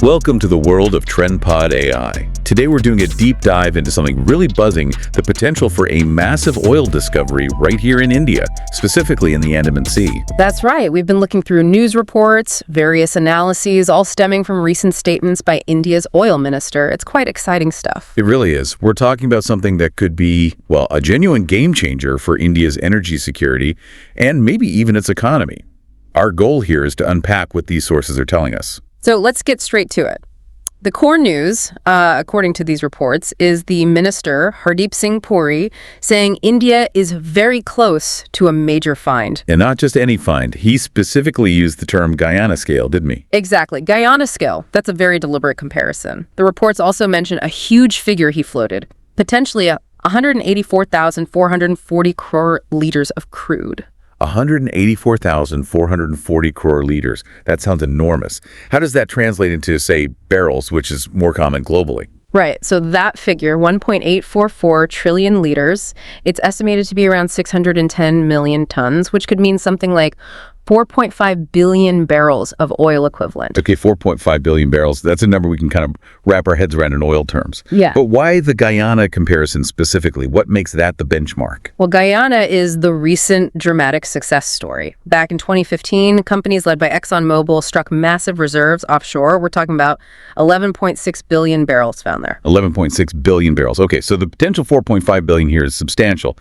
Welcome to the world of TrendPod AI. Today we're doing a deep dive into something really buzzing, the potential for a massive oil discovery right here in India, specifically in the Andaman Sea. That's right. We've been looking through news reports, various analyses, all stemming from recent statements by India's oil minister. It's quite exciting stuff. It really is. We're talking about something that could be, well, a genuine game changer for India's energy security and maybe even its economy. Our goal here is to unpack what these sources are telling us. So let's get straight to it. The core news, according to these reports, is the minister, Hardeep Singh Puri, saying India is very close to a major find. And not just any find. He specifically used the term Guyana scale, didn't he? Exactly. Guyana scale. That's a very deliberate comparison. The reports also mention a huge figure he floated, potentially 184,440 crore liters of crude. 184,440 crore liters. That sounds enormous. How does that translate into, say, barrels, which is more common globally? Right. So that figure, 1.844 trillion liters, it's estimated to be around 610 million tons, which could mean something like 4.5 billion barrels of oil equivalent. Okay, 4.5 billion barrels. That's a number we can kind of wrap our heads around in oil terms. Yeah. But why the Guyana comparison specifically? What makes that the benchmark? Well, Guyana is the recent dramatic success story. Back in 2015, companies led by ExxonMobil struck massive reserves offshore. We're talking about 11.6 billion barrels found there. 11.6 billion barrels. Okay, so the potential 4.5 billion here is substantial,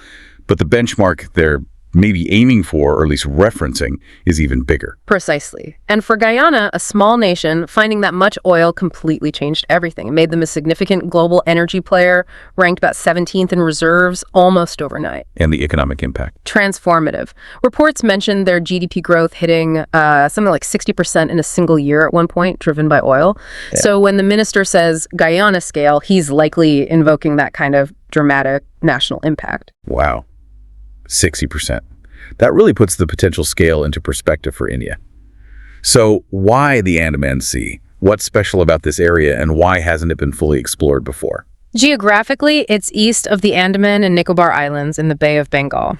but the benchmark they're maybe aiming for, or at least referencing, is even bigger. Precisely. And for Guyana, a small nation, finding that much oil completely changed everything. It made them a significant global energy player, ranked about 17th in reserves almost overnight. And the economic impact? Transformative. Reports mentioned their GDP growth hitting something like 60% in a single year at one point, driven by oil. Yeah. So when the minister says Guyana scale, he's likely invoking that kind of dramatic national impact. Wow. 60%. That really puts the potential scale into perspective for India. So why the Andaman Sea? What's special about this area, and why hasn't it been fully explored before? Geographically, it's east of the Andaman and Nicobar Islands in the Bay of Bengal.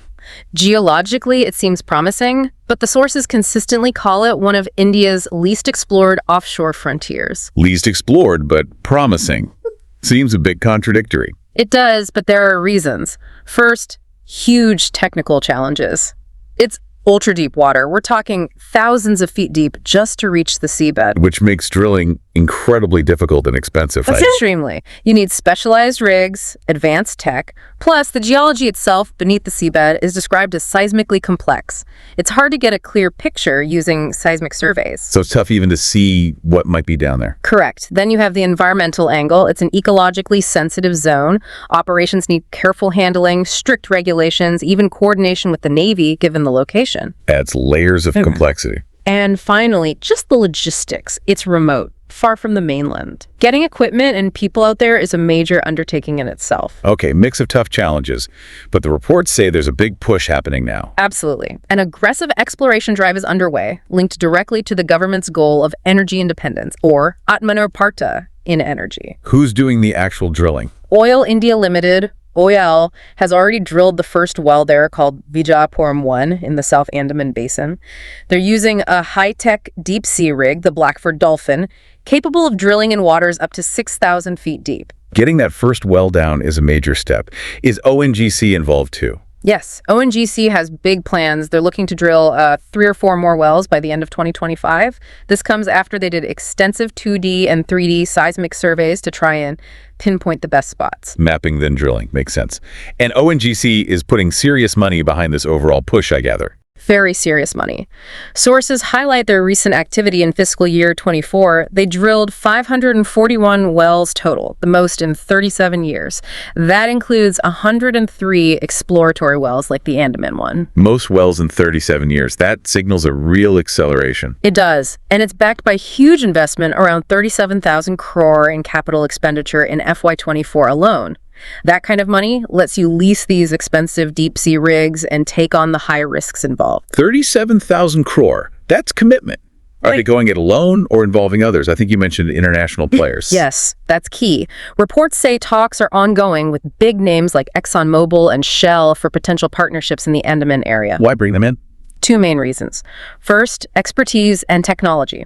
Geologically, it seems promising, but the sources consistently call it one of India's least explored offshore frontiers. Least explored, but promising. Seems a bit contradictory. It does, but there are reasons. First, huge technical challenges. It's ultra-deep water. We're talking thousands of feet deep just to reach the seabed. Which makes drilling incredibly difficult and expensive. Extremely. You need specialized rigs, advanced tech, plus the geology itself beneath the seabed is described as seismically complex. It's hard to get a clear picture using seismic surveys. So it's tough even to see what might be down there. Correct. Then you have the environmental angle. It's an ecologically sensitive zone. Operations need careful handling, strict regulations, even coordination with the Navy given the location. Adds layers of complexity. And finally, just the logistics. It's remote, far from the mainland. Getting equipment and people out there is a major undertaking in itself. Okay, mix of tough challenges. But the reports say there's a big push happening now. Absolutely. An aggressive exploration drive is underway, linked directly to the government's goal of energy independence, or Atmanirbharta in energy. Who's doing the actual drilling? Oil India Limited, OIL, has already drilled the first well there called Vijayapuram 1 in the South Andaman Basin. They're using a high-tech deep-sea rig, the Blackford Dolphin, capable of drilling in waters up to 6,000 feet deep. Getting that first well down is a major step. Is ONGC involved too? Yes, ONGC has big plans. They're looking to drill 3 or 4 more wells by the end of 2025. This comes after they did extensive 2D and 3D seismic surveys to try and pinpoint the best spots. Mapping, then drilling. Makes sense. And ONGC is putting serious money behind this overall push, I gather. Very serious money. Sources highlight their recent activity in fiscal year 24. They drilled 541 wells total, the most in 37 years. That includes 103 exploratory wells like the Andaman one. Most wells in 37 years. That signals a real acceleration. It does. And it's backed by huge investment, around 37,000 crore in capital expenditure in FY24 alone. That kind of money lets you lease these expensive deep-sea rigs and take on the high risks involved. 37,000 crore. That's commitment. Are they going it alone or involving others? I think you mentioned international players. Yes, that's key. Reports say talks are ongoing with big names like ExxonMobil and Shell for potential partnerships in the Andaman area. Why bring them in? Two main reasons. First, expertise and technology.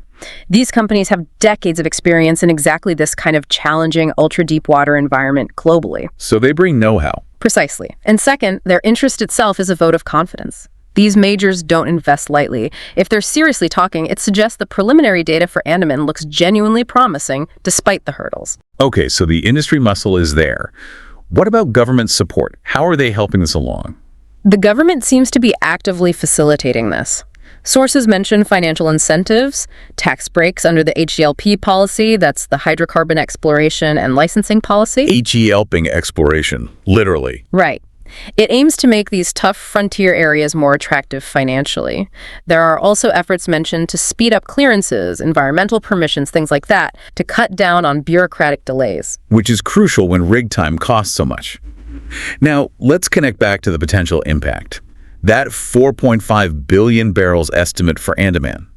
These companies have decades of experience in exactly this kind of challenging, ultra-deep water environment globally. So they bring know-how. Precisely. And second, their interest itself is a vote of confidence. These majors don't invest lightly. If they're seriously talking, it suggests the preliminary data for Andaman looks genuinely promising despite the hurdles. Okay, so the industry muscle is there. What about government support? How are they helping this along? The government seems to be actively facilitating this. Sources mention financial incentives, tax breaks under the HELP policy, that's the hydrocarbon exploration and licensing policy. HELPing exploration, literally. Right. It aims to make these tough frontier areas more attractive financially. There are also efforts mentioned to speed up clearances, environmental permissions, things like that, to cut down on bureaucratic delays. Which is crucial when rig time costs so much. Now, let's connect back to the potential impact. That 4.5 billion barrels estimate for Andaman.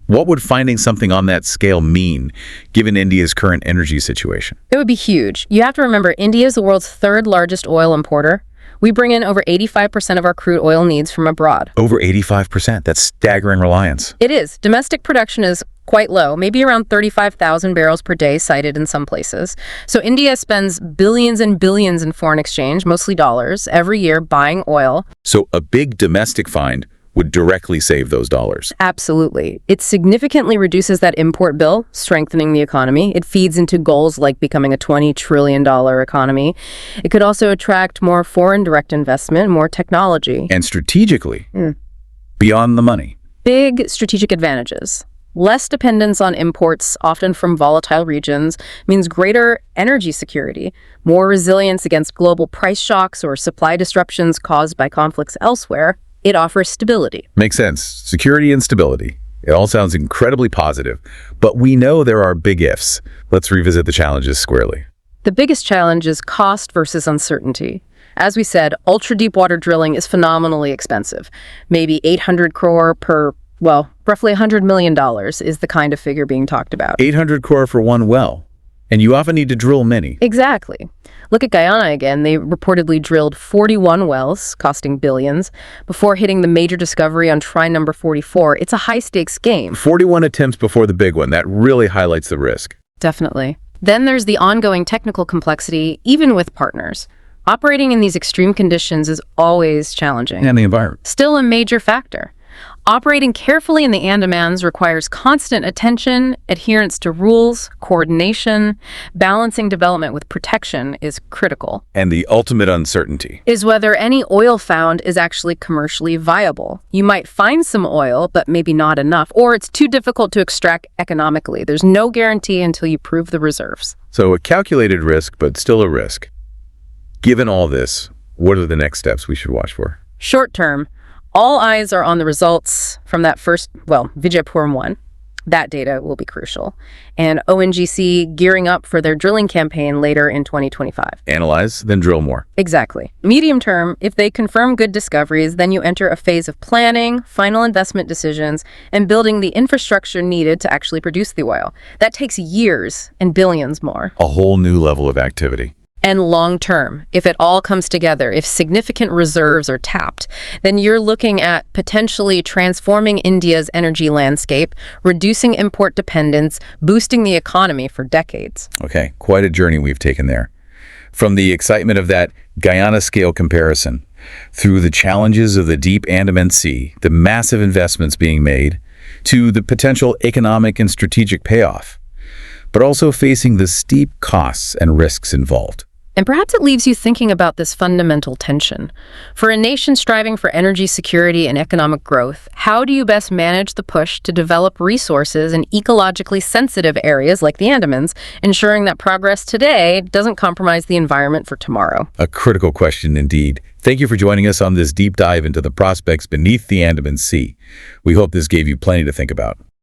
What would finding something on that scale mean, given India's current energy situation? It would be huge. You have to remember, India is the world's third largest oil importer. We bring in over 85% of our crude oil needs from abroad. Over 85%. That's staggering reliance. It is. Domestic production is quite low, maybe around 35,000 barrels per day cited in some places. So India spends billions and billions in foreign exchange, mostly dollars, every year buying oil. So a big domestic find would directly save those dollars. Absolutely. It significantly reduces that import bill, strengthening the economy. It feeds into goals like becoming a $20 trillion economy. It could also attract more foreign direct investment, more technology. And strategically, beyond the money. Big strategic advantages. Less dependence on imports, often from volatile regions, means greater energy security, more resilience against global price shocks or supply disruptions caused by conflicts elsewhere. It offers stability. Makes sense. Security and stability. It all sounds incredibly positive, but we know there are big ifs. Let's revisit the challenges squarely. The biggest challenge is cost versus uncertainty. As we said, ultra-deep water drilling is phenomenally expensive. Maybe 800 crore per, well, roughly $100 million is the kind of figure being talked about. 800 crore for one well, and you often need to drill many. Exactly. Look at Guyana again. They reportedly drilled 41 wells, costing billions, before hitting the major discovery on try number 44. It's a high-stakes game. 41 attempts before the big one. That really highlights the risk. Definitely. Then there's the ongoing technical complexity, even with partners. Operating in these extreme conditions is always challenging. And the environment. Still a major factor. Operating carefully in the Andamans requires constant attention, adherence to rules, coordination. Balancing development with protection is critical. And the ultimate uncertainty Is whether any oil found is actually commercially viable. You might find some oil, but maybe not enough, or it's too difficult to extract economically. There's no guarantee until you prove the reserves. So a calculated risk, but still a risk. Given all this, what are the next steps we should watch for? Short term, all eyes are on the results from that first, Vijayapuram 1. That data will be crucial. And ONGC gearing up for their drilling campaign later in 2025. Analyze, then drill more. Exactly. Medium term, if they confirm good discoveries, then you enter a phase of planning, final investment decisions, and building the infrastructure needed to actually produce the oil. That takes years and billions more. A whole new level of activity. And long term, if it all comes together, if significant reserves are tapped, then you're looking at potentially transforming India's energy landscape, reducing import dependence, boosting the economy for decades. Okay, quite a journey we've taken there. From the excitement of that Guyana scale comparison, through the challenges of the deep Andaman Sea, the massive investments being made, to the potential economic and strategic payoff, but also facing the steep costs and risks involved. And perhaps it leaves you thinking about this fundamental tension. For a nation striving for energy security and economic growth, how do you best manage the push to develop resources in ecologically sensitive areas like the Andamans, ensuring that progress today doesn't compromise the environment for tomorrow? A critical question indeed. Thank you for joining us on this deep dive into the prospects beneath the Andaman Sea. We hope this gave you plenty to think about.